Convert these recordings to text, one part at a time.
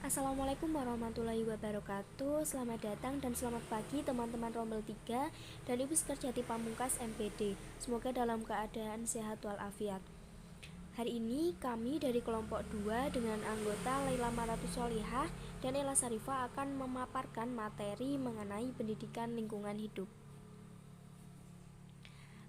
Assalamualaikum warahmatullahi wabarakatuh. Selamat datang dan selamat pagi teman-teman Rombel 3 dan Ibu Sekerjati Pamungkas MPD. Semoga dalam keadaan sehat walafiat. Hari ini kami dari kelompok 2 dengan anggota Laila Maratus Solihah dan Ella Sarifah akan memaparkan materi mengenai pendidikan lingkungan hidup.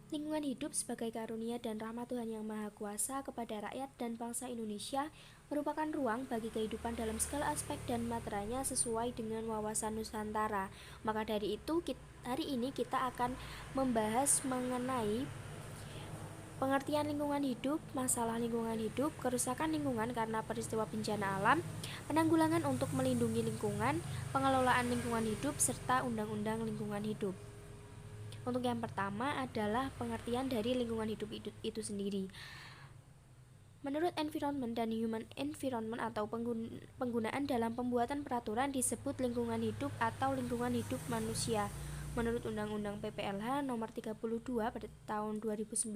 Lingkungan hidup sebagai karunia dan rahmat Tuhan Yang Maha Kuasa kepada rakyat dan bangsa Indonesia merupakan ruang bagi kehidupan dalam segala aspek dan materainya sesuai dengan wawasan Nusantara. Maka dari itu, hari ini kita akan membahas mengenai pengertian lingkungan hidup, masalah lingkungan hidup, kerusakan lingkungan karena peristiwa bencana alam, penanggulangan untuk melindungi lingkungan, pengelolaan lingkungan hidup, serta undang-undang lingkungan hidup. Untuk yang pertama adalah pengertian dari lingkungan hidup itu sendiri. Menurut Environment dan Human Environment atau penggunaan dalam pembuatan peraturan disebut lingkungan hidup atau lingkungan hidup manusia. Menurut Undang-Undang PPLH nomor 32 pada tahun 2009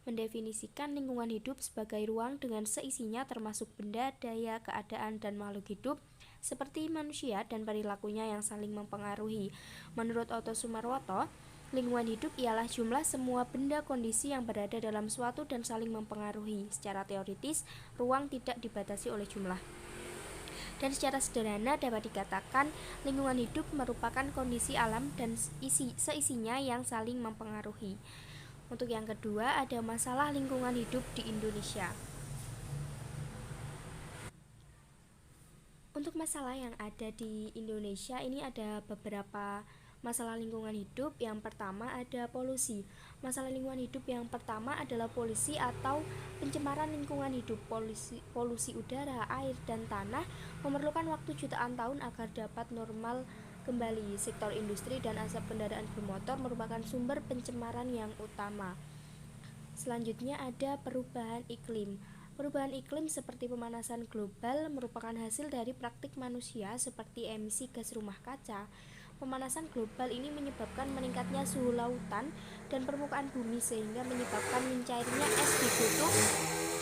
mendefinisikan lingkungan hidup sebagai ruang dengan seisinya termasuk benda, daya, keadaan, dan makhluk hidup seperti manusia dan perilakunya yang saling mempengaruhi. Menurut Otto Sumarwoto, lingkungan hidup ialah jumlah semua benda kondisi yang berada dalam suatu dan saling mempengaruhi. Secara teoritis, ruang tidak dibatasi oleh jumlah. Dan secara sederhana dapat dikatakan lingkungan hidup merupakan kondisi alam dan seisinya yang saling mempengaruhi. Untuk yang kedua ada masalah lingkungan hidup di Indonesia. Untuk masalah yang ada di Indonesia ini ada beberapa masalah lingkungan hidup. Yang pertama ada polusi. Masalah lingkungan hidup yang pertama adalah polusi atau pencemaran lingkungan hidup. Polusi udara, air, dan tanah memerlukan waktu jutaan tahun agar dapat normal kembali. Sektor industri dan asap kendaraan bermotor merupakan sumber pencemaran yang utama. Selanjutnya ada perubahan iklim. Perubahan iklim seperti pemanasan global merupakan hasil dari praktik manusia seperti emisi gas rumah kaca. Pemanasan global ini menyebabkan meningkatnya suhu lautan dan permukaan bumi sehingga menyebabkan mencairnya es di kutub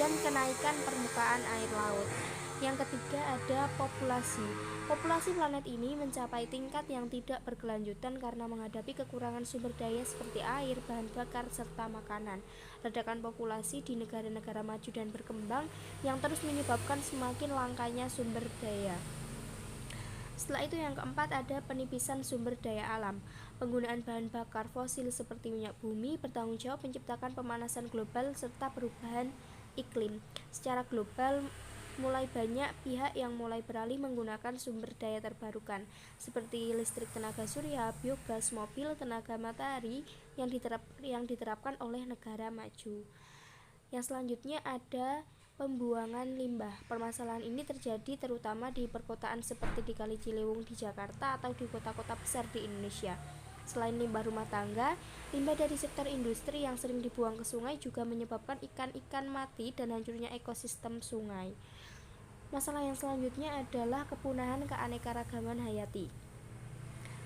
dan kenaikan permukaan air laut. Yang ketiga ada populasi. Populasi planet ini mencapai tingkat yang tidak berkelanjutan karena menghadapi kekurangan sumber daya seperti air, bahan bakar, serta makanan. Ledakan populasi di negara-negara maju dan berkembang yang terus menyebabkan semakin langkanya sumber daya. Setelah itu yang keempat ada penipisan sumber daya alam. Penggunaan bahan bakar fosil seperti minyak bumi bertanggung jawab menciptakan pemanasan global serta perubahan iklim. Secara global mulai banyak pihak yang mulai beralih menggunakan sumber daya terbarukan seperti listrik tenaga surya, biogas, mobil tenaga matahari yang diterapkan oleh negara maju. Yang selanjutnya ada pembuangan limbah. Permasalahan ini terjadi terutama di perkotaan seperti di Kali Ciliwung di Jakarta atau di kota-kota besar di Indonesia. Selain limbah rumah tangga, limbah dari sektor industri yang sering dibuang ke sungai juga menyebabkan ikan-ikan mati dan hancurnya ekosistem sungai. Masalah yang selanjutnya adalah kepunahan keanekaragaman hayati.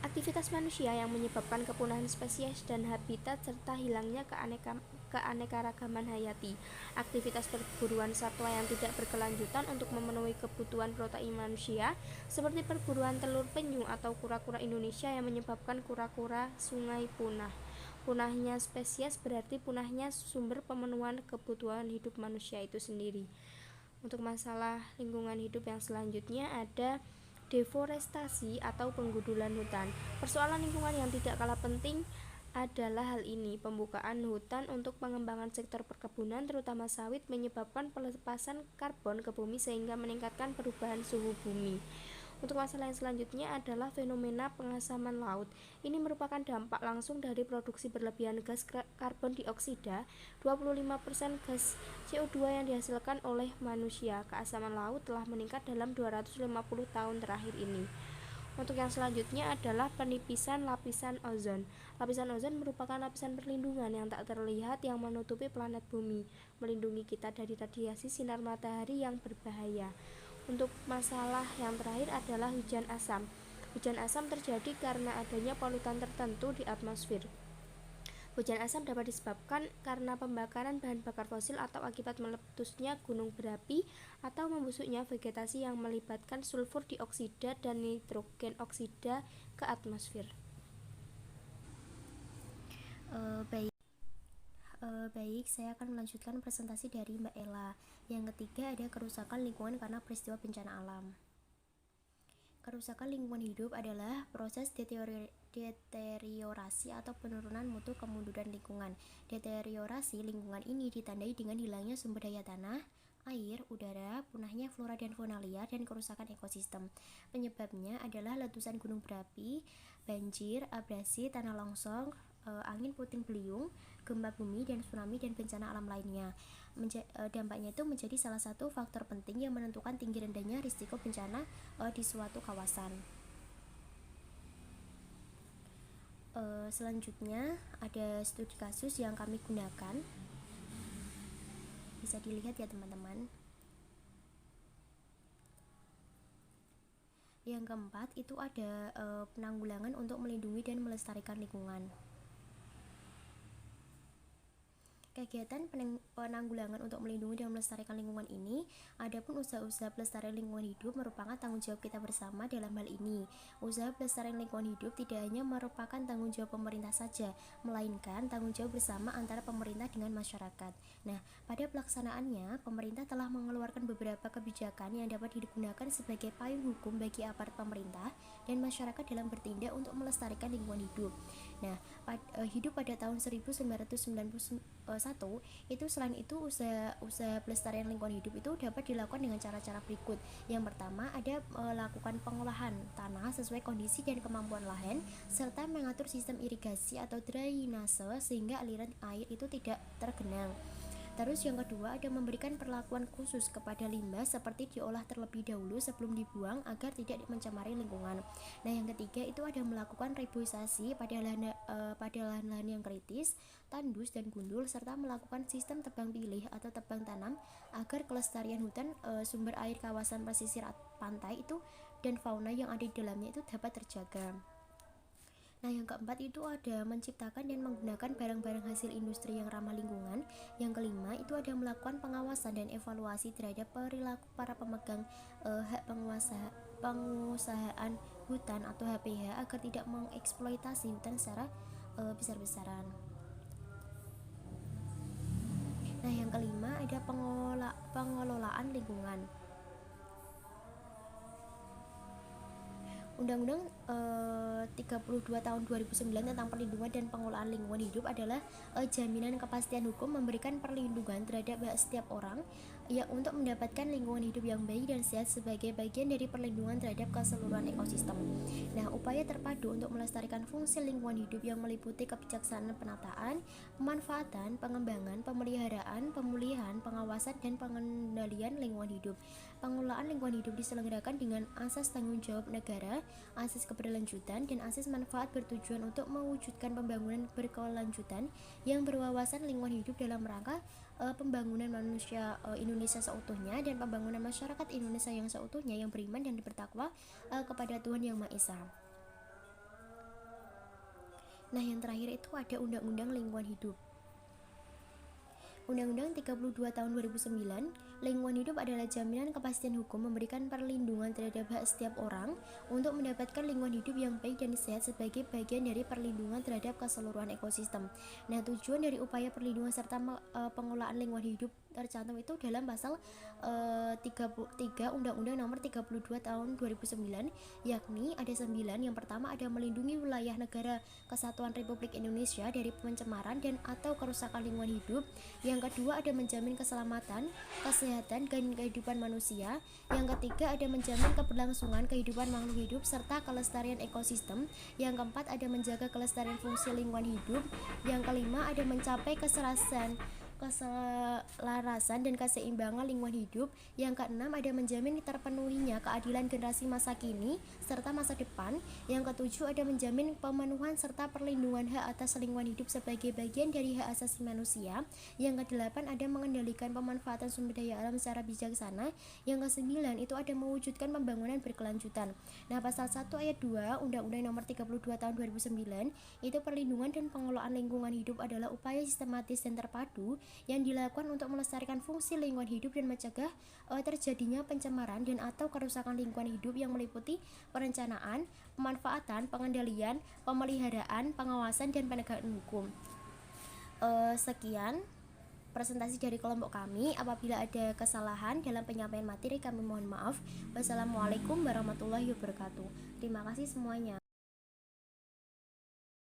Aktivitas manusia yang menyebabkan kepunahan spesies dan habitat serta hilangnya keanekaragaman hayati. Aktivitas perburuan satwa yang tidak berkelanjutan untuk memenuhi kebutuhan protein manusia seperti perburuan telur penyu atau kura-kura Indonesia yang menyebabkan kura-kura sungai punah. Punahnya spesies berarti punahnya sumber pemenuhan kebutuhan hidup manusia itu sendiri. Untuk masalah lingkungan hidup yang selanjutnya ada deforestasi atau penggundulan hutan. Persoalan lingkungan yang tidak kalah penting adalah hal ini. Pembukaan hutan untuk pengembangan sektor perkebunan terutama sawit menyebabkan pelepasan karbon ke bumi sehingga meningkatkan perubahan suhu bumi. Untuk masalah yang selanjutnya adalah fenomena pengasaman laut. Ini merupakan dampak langsung dari produksi berlebihan gas karbon dioksida, 25% gas CO2 yang dihasilkan oleh manusia. Keasaman laut telah meningkat dalam 250 tahun terakhir ini. Untuk yang selanjutnya adalah penipisan lapisan ozon. Lapisan ozon merupakan lapisan perlindungan yang tak terlihat yang menutupi planet bumi, melindungi kita dari radiasi sinar matahari yang berbahaya. Untuk masalah yang terakhir adalah hujan asam. Hujan asam terjadi karena adanya polutan tertentu di atmosfer. Hujan asam dapat disebabkan karena pembakaran bahan bakar fosil atau akibat meletusnya gunung berapi atau membusuknya vegetasi yang melibatkan sulfur dioksida dan nitrogen oksida ke atmosfer. Baik, saya akan melanjutkan presentasi dari Mbak Ella. Yang ketiga ada kerusakan lingkungan karena peristiwa bencana alam. Kerusakan lingkungan hidup adalah proses deteriorasi atau penurunan mutu kemunduran lingkungan. Deteriorasi lingkungan ini ditandai dengan hilangnya sumber daya tanah, air, udara, punahnya flora dan fauna liar, dan kerusakan ekosistem. Penyebabnya adalah letusan gunung berapi, banjir, abrasi, tanah longsor, angin puting beliung, gempa bumi, dan tsunami, dan bencana alam lainnya. Dampaknya itu menjadi salah satu faktor penting yang menentukan tinggi rendahnya risiko bencana di suatu kawasan. Selanjutnya ada studi kasus yang kami gunakan, bisa dilihat ya teman-teman. Yang keempat itu ada penanggulangan untuk melindungi dan melestarikan lingkungan. Kegiatan penanggulangan untuk melindungi dan melestarikan lingkungan ini, adapun usaha-usaha pelestarian lingkungan hidup merupakan tanggung jawab kita bersama dalam hal ini. Usaha pelestarian lingkungan hidup tidak hanya merupakan tanggung jawab pemerintah saja, melainkan tanggung jawab bersama antara pemerintah dengan masyarakat. Nah, pada pelaksanaannya, pemerintah telah mengeluarkan beberapa kebijakan yang dapat digunakan sebagai payung hukum bagi aparat pemerintah dan masyarakat dalam bertindak untuk melestarikan lingkungan hidup. Nah, hidup pada tahun 1991 itu selain itu usaha pelestarian lingkungan hidup itu dapat dilakukan dengan cara-cara berikut. Yang pertama ada melakukan pengolahan tanah sesuai kondisi dan kemampuan lahan serta mengatur sistem irigasi atau drainase sehingga aliran air itu tidak tergenang. Terus yang kedua ada memberikan perlakuan khusus kepada limbah seperti diolah terlebih dahulu sebelum dibuang agar tidak mencemari lingkungan. Nah, yang ketiga itu ada melakukan reboisasi pada lahan-lahan yang kritis, tandus dan gundul serta melakukan sistem tebang pilih atau tebang tanam agar kelestarian hutan, sumber air kawasan pesisir pantai itu dan fauna yang ada di dalamnya itu dapat terjaga. Nah, yang keempat itu ada menciptakan dan menggunakan barang-barang hasil industri yang ramah lingkungan. Yang kelima itu ada melakukan pengawasan dan evaluasi terhadap perilaku para pemegang hak pengusahaan hutan atau HPH agar tidak mengeksploitasi hutan secara besar-besaran. Nah, yang kelima ada pengelolaan lingkungan. Undang-Undang 32 tahun 2009 tentang perlindungan dan pengelolaan lingkungan hidup adalah jaminan kepastian hukum memberikan perlindungan terhadap hak setiap orang ya untuk mendapatkan lingkungan hidup yang baik dan sehat sebagai bagian dari perlindungan terhadap keseluruhan ekosistem. Nah, upaya terpadu untuk melestarikan fungsi lingkungan hidup yang meliputi kebijaksanaan penataan, pemanfaatan, pengembangan, pemeliharaan, pemulihan, pengawasan, dan pengendalian lingkungan hidup. Pengelolaan lingkungan hidup diselenggarakan dengan asas tanggung jawab negara, asas keberlanjutan, dan asas manfaat bertujuan untuk mewujudkan pembangunan berkelanjutan yang berwawasan lingkungan hidup dalam rangka pembangunan manusia Indonesia seutuhnya dan pembangunan masyarakat Indonesia yang seutuhnya yang beriman dan bertakwa kepada Tuhan Yang Maha Esa. Nah, yang terakhir itu ada Undang-Undang Lingkungan Hidup. Undang-Undang 32 tahun 2009, lingkungan hidup adalah jaminan kepastian hukum memberikan perlindungan terhadap hak setiap orang untuk mendapatkan lingkungan hidup yang baik dan sehat sebagai bagian dari perlindungan terhadap keseluruhan ekosistem. Nah, tujuan dari upaya perlindungan serta pengelolaan lingkungan hidup tercantum itu dalam pasal 33 Undang-Undang Nomor 32 tahun 2009, yakni ada 9. Yang pertama ada melindungi wilayah negara Kesatuan Republik Indonesia dari pencemaran dan atau kerusakan lingkungan hidup. Yang kedua ada menjamin keselamatan, kesehatan, dan kehidupan manusia. Yang ketiga ada menjamin keberlangsungan kehidupan makhluk hidup serta kelestarian ekosistem. Yang keempat ada menjaga kelestarian fungsi lingkungan hidup. Yang kelima ada mencapai keselarasan dan keseimbangan lingkungan hidup. Yang keenam, ada menjamin terpenuhinya keadilan generasi masa kini serta masa depan. Yang ketujuh, ada menjamin pemenuhan serta perlindungan hak atas lingkungan hidup sebagai bagian dari hak asasi manusia. Yang kedelapan, ada mengendalikan pemanfaatan sumber daya alam secara bijaksana. Yang kesembilan, itu ada mewujudkan pembangunan berkelanjutan. Nah, pasal 1 ayat 2 Undang-Undang Nomor 32 Tahun 2009 itu perlindungan dan pengelolaan lingkungan hidup adalah upaya sistematis dan terpadu yang dilakukan untuk melestarikan fungsi lingkungan hidup dan mencegah terjadinya pencemaran dan atau kerusakan lingkungan hidup yang meliputi perencanaan, pemanfaatan, pengendalian, pemeliharaan, pengawasan, dan penegakan hukum. Sekian presentasi dari kelompok kami. Apabila ada kesalahan dalam penyampaian materi, kami mohon maaf. Wassalamualaikum warahmatullahi wabarakatuh. Terima kasih semuanya.